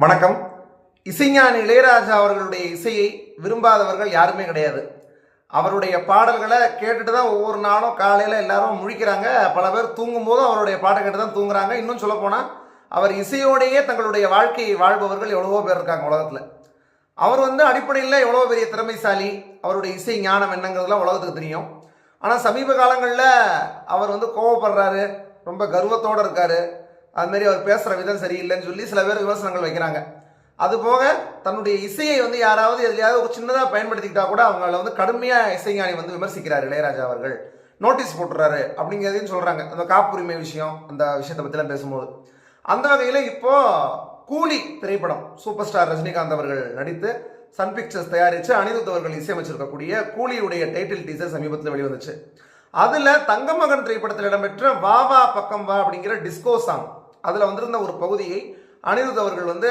வணக்கம். இசைஞானி இளையராஜா அவர்களுடைய இசையை விரும்பாதவர்கள் யாருமே கிடையாது. அவருடைய பாடல்களை கேட்டுட்டு தான் ஒவ்வொரு நாளும் காலையில் எல்லாரும் முழிக்கிறாங்க. பல பேர் தூங்கும் போதும் அவருடைய பாட்டை கேட்டு தான் தூங்குறாங்க. இன்னும் சொல்லப்போனால் அவர் இசையோடையே தங்களுடைய வாழ்க்கையை வாழ்பவர்கள் எவ்வளவோ பேர் இருக்காங்க உலகத்தில். அவர் அடிப்படையில் எவ்வளோ பெரிய திறமைசாலி, அவருடைய இசை ஞானம் என்னங்கிறதுலாம் உலகத்துக்கு தெரியும். ஆனால் சமீப காலங்களில் அவர் கோவப்படுறாரு, ரொம்ப கர்வத்தோடு இருக்காரு, அதுமாரி அவர் பேசுகிற விதம் சரியில்லைன்னு சொல்லி சில பேர் விமர்சனங்கள் வைக்கிறாங்க. அதுபோக தன்னுடைய இசையை யாராவது எதுலையாவது ஒரு சின்னதாக பயன்படுத்திக்கிட்டா கூட அவங்கள கடுமையாக இசைஞானி விமர்சிக்கிறார் இளையராஜா அவர்கள், நோட்டீஸ் போட்டுறாரு அப்படிங்கிறதையும் சொல்கிறாங்க. அந்த காப்புரிமை விஷயம், அந்த விஷயத்தை பற்றிலாம் பேசும்போது அந்த வகையில் இப்போது கூலி திரைப்படம் சூப்பர் ஸ்டார் ரஜினிகாந்த் அவர்கள் நடித்து சன் பிக்சர்ஸ் தயாரித்து அனிருத் அவர்கள் இசையமைச்சிருக்கக்கூடிய கூலியுடைய டைட்டில் டீசர் சமீபத்தில் வெளிவந்துச்சு. அதில் தங்கமகன் திரைப்படத்தில் இடம்பெற்ற வா வா பக்கம் வா அப்படிங்கிற டிஸ்கோ சாங், அதில் வந்திருந்த ஒரு பகுதியை அனிருத் அவர்கள்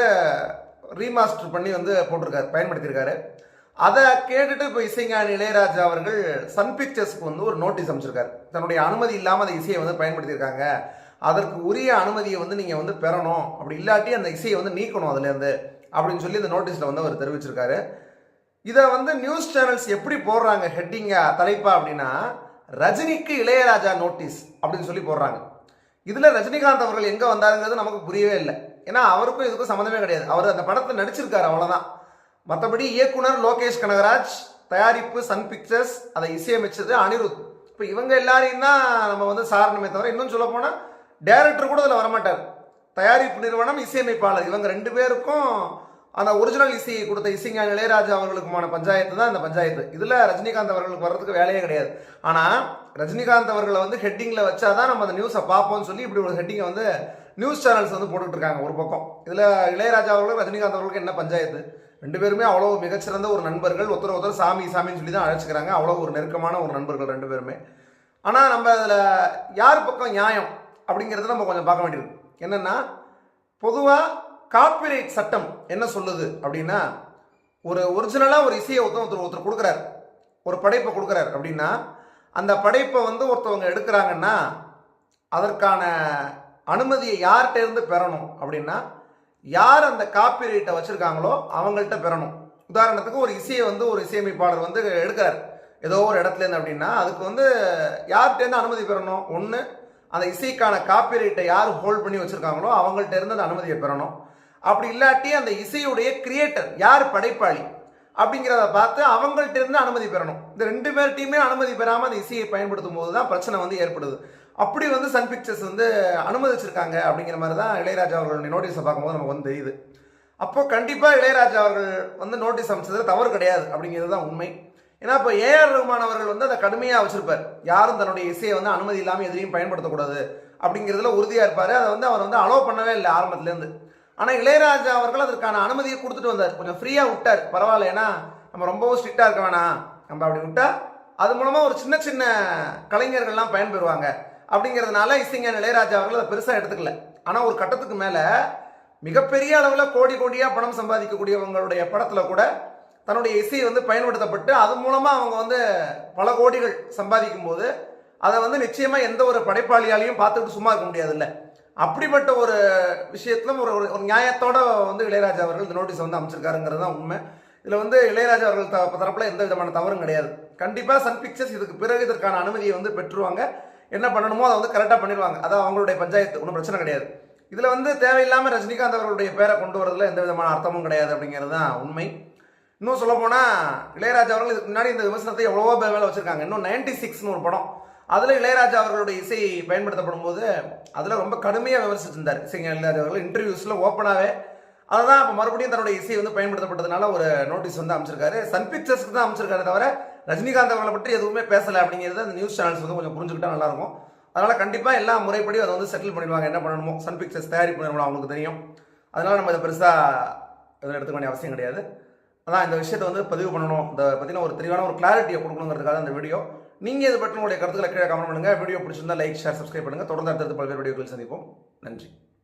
ரீமாஸ்டர் பண்ணி போட்டிருக்காரு, பயன்படுத்தியிருக்காரு. அதை கேட்டுட்டு இப்போ இசைஞானி இளையராஜா அவர்கள் சன் பிக்சர்ஸ்க்கு ஒரு நோட்டீஸ் அமைச்சிருக்காரு. தன்னுடைய அனுமதி இல்லாமல் அந்த இசையை பயன்படுத்தியிருக்காங்க, அதற்கு உரிய அனுமதியை நீங்கள் பெறணும், அப்படி இல்லாட்டி அந்த இசையை நீக்கணும் அதுலேருந்து அப்படின்னு சொல்லி இந்த நோட்டீஸில் அவர் தெரிவிச்சிருக்காரு. இதை நியூஸ் சேனல்ஸ் எப்படி போடுறாங்க ஹெட்டிங்கா தலைப்பா அப்படின்னா, ரஜினிக்கு இளையராஜா நோட்டீஸ் அப்படின்னு சொல்லி போடுறாங்க. இதில் ரஜினிகாந்த் அவர்கள் எங்கே வந்தாருங்கிறது நமக்கு புரியவே இல்லை. ஏன்னா அவருக்கும் இதுக்கும் சம்மந்தமே கிடையாது. அவர் அந்த படத்தை நடிச்சிருக்காரு, அவ்வளோதான். மற்றபடி இயக்குனர் லோகேஷ் கனகராஜ், தயாரிப்பு சன் பிக்சர்ஸ், அதை இசையமைச்சது அனிருத். இப்போ இவங்க எல்லாரையும் தான் நம்ம சாரணமே தவிர, இன்னும் சொல்ல போனால் டைரக்டர் கூட அதில் வரமாட்டார். தயாரிப்பு நிறுவனம், இசையமைப்பாளர், இவங்க ரெண்டு பேருக்கும் அந்த ஒரிஜினல் இசையை கொடுத்த இசைஞானி இளையராஜா அவர்களுக்குமான பஞ்சாயத்து தான் இந்த பஞ்சாயத்து. இதில் ரஜினிகாந்த் அவர்களுக்கு வர்றதுக்கு வேலையே கிடையாது. ஆனால் ரஜினிகாந்த் அவர்களை ஹெட்டிங்கில் வச்சாதான் நம்ம அந்த நியூஸை பார்ப்போம்னு சொல்லி இப்படி ஒரு ஹெட்டிங்கை நியூஸ் சேனல்ஸ் போட்டுட்டு இருக்காங்க ஒரு பக்கம். இதில் இளையராஜா அவர்களும் ரஜினிகாந்த் அவர்களுக்கு என்ன பஞ்சாயத்து? ரெண்டு பேருமே அவ்வளோ மிகச்சிறந்த ஒரு நண்பர்கள், ஒருத்தர் சாமி சாமின்னு சொல்லி தான் அழைச்சிக்கிறாங்க. அவ்வளோ ஒரு நெருக்கமான ஒரு நண்பர்கள் ரெண்டு பேருமே. ஆனால் நம்ம அதில் யார் பக்கம் நியாயம் அப்படிங்கிறத நம்ம கொஞ்சம் பார்க்க வேண்டியிருக்கு. என்னென்னா, பொதுவாக காப்பிரைட் சட்டம் என்ன சொல்லுது அப்படின்னா, ஒரு ஒரிஜினலாக ஒரு இசையை ஒருத்தர் கொடுக்குறாரு, ஒரு படைப்பை கொடுக்குறாரு அப்படின்னா, அந்த படைப்பை ஒருத்தவங்க எடுக்கிறாங்கன்னா அதற்கான அனுமதியை யார்கிட்ட இருந்து பெறணும் அப்படின்னா, யார் அந்த காப்பிரைட்டை வச்சுருக்காங்களோ அவங்கள்ட்ட பெறணும். உதாரணத்துக்கு ஒரு இசையை ஒரு இசையமைப்பாளர் எடுக்கிறார் ஏதோ ஒரு இடத்துலேருந்து அப்படின்னா, அதுக்கு யார்கிட்டேருந்து அனுமதி பெறணும்? ஒன்று, அந்த இசைக்கான காப்பிரைட்டை யார் ஹோல்ட் பண்ணி வச்சுருக்காங்களோ அவங்கள்ட்ட இருந்து அந்த அனுமதியை பெறணும். அப்படி இல்லாட்டி அந்த இசையுடைய கிரியேட்டர் யார், படைப்பாளி அப்படிங்கிறத பார்த்து அவங்கள்ட்ட இருந்து அனுமதி பெறணும். இந்த ரெண்டு பேர்ட்டையுமே அனுமதி பெறாமல் அந்த இசையை பயன்படுத்தும் போது தான் பிரச்சனை ஏற்படுது. அப்படி சன் பிக்சர்ஸ் அனுமதிச்சிருக்காங்க அப்படிங்கிற மாதிரி தான் இளையராஜா அவர்களுடைய நோட்டீஸை பார்க்கும்போது நமக்கு தெரியுது. அப்போ கண்டிப்பாக இளையராஜா அவர்கள் நோட்டீஸ் அமைச்சது தவறு கிடையாது அப்படிங்கிறது தான் உண்மை. ஏன்னா இப்போ ஏஆர் ரஹ்மான் அவர்கள் அதை கடுமையாக வச்சிருப்பார். யாரும் தன்னுடைய இசையை அனுமதி இல்லாமல் எதிரையும் பயன்படுத்தக்கூடாது அப்படிங்கிறதுல உறுதியாக இருப்பார். அதை அவர் அலோவ் பண்ணவே இல்லை ஆரம்பத்துலேருந்து. ஆனால் இளையராஜா அவர்கள் அதற்கான அனுமதியை கொடுத்துட்டு வந்தார், கொஞ்சம் ஃப்ரீயாக விட்டார். பரவாயில்ல, ஏன்னா நம்ம ரொம்பவும் ஸ்ட்ரிக்டாக இருக்க வேணாம், நம்ம அப்படி விட்டா அது மூலமாக ஒரு சின்ன சின்ன கலைஞர்கள்லாம் பயன்பெறுவாங்க அப்படிங்கிறதுனால இசைஞானி இளையராஜா அவர்கள் அதை பெருசாக எடுத்துக்கல. ஆனால் ஒரு கட்டத்துக்கு மேலே மிகப்பெரிய அளவில் கோடி கோடியாக பணம் சம்பாதிக்கக்கூடியவங்களுடைய படத்தில் கூட தன்னுடைய இசையை பயன்படுத்தப்பட்டு அது மூலமாக அவங்க பல கோடிகள் சம்பாதிக்கும் போது அதை நிச்சயமாக எந்த ஒரு படைப்பாளியாலையும் பார்த்துக்கிட்டு சும்மா இருக்க முடியாது. இல்லை, அப்படிப்பட்ட ஒரு விஷயத்திலும் ஒரு ஒரு நியாயத்தோட இளையராஜா அவர்கள் இந்த நோட்டீஸ் அமைச்சிருக்காருங்கிறது தான் உண்மை. இதில் இளையராஜா அவர்கள் தரப்பில் எந்த விதமான தவறும் கிடையாது. கண்டிப்பாக சன் பிக்சர்ஸ் இதுக்கு பிறகு இதற்கான அனுமதியை பெற்றுருவாங்க. என்ன பண்ணணுமோ அதை கரெக்டாக பண்ணிடுவாங்க. அதான் அவங்களுடைய பஞ்சாயத்து, ஒன்றும் பிரச்சனை கிடையாது. இதில் தேவையில்லாமல் ரஜினிகாந்த் அவர்களுடைய பேரை கொண்டு வரதுல எந்த விதமான அர்த்தமும் கிடையாது அப்படிங்கிறது தான் உண்மை. இன்னும் சொல்லப்போனால் இளையராஜா அவர்கள் இதுக்கு முன்னாடி இந்த விமர்சனத்தை எவ்வளவோ பேர் மேலே வச்சுருக்காங்க. இன்னும் 96ன்னு ஒரு படம், அதில் இளையராஜா அவர்களுடைய இசை பயன்படுத்தப்படும் போது அதில் ரொம்ப கடுமையாக விமர்சிச்சிருந்தார் இசைஞானி இளையராஜா அவர்கள். இன்டர்வியூஸில் ஓப்பனாகவே அதை தான் இப்போ மறுபடியும் தன்னுடைய இசை பயன்படுத்தப்பட்டதுனால ஒரு நோட்டீஸ் அமைச்சிருக்காரு. சன் பிக்சர்ஸ்க்கு தான் அமைச்சிருக்காரு, தவிர ரஜினிகாந்த் அவர்களை பற்றி எதுவுமே பேசலை அப்படிங்கிறது அந்த நியூஸ் சேனல்ஸ் கொஞ்சம் புரிஞ்சுக்கிட்டா நல்லாயிருக்கும். அதனால் கண்டிப்பாக எல்லா முறைப்படி அதை செட்டில் பண்ணிடுவாங்க. என்ன பண்ணணுமோ சன் பிக்சர்ஸ் தயாரிப்பு நிறுவனம் அவங்களுக்கு தெரியும். அதனால் நம்ம இதை பெருசாக இதில் எடுத்துக்க வேண்டிய அவசியம் கிடையாது. அதான் இந்த விஷயத்தை பதிவு பண்ணணும், இதை பற்றின ஒரு தெளிவான ஒரு கிளாரிட்டியை கொடுக்கணுங்கிறதுக்காக இந்த வீடியோ. நீங்கள் இதை பற்றி உங்களுடைய கருத்துக்களை கீழே கமெண்ட் பண்ணுங்கள். வீடியோ பிடிச்சிருந்தா லைக், ஷேர், சப்ஸ்கிரைப் பண்ணுங்கள். தொடர்ந்து அடுத்தடுத்து பல்வேறு வீடியோக்கள் சந்திப்போம். நன்றி.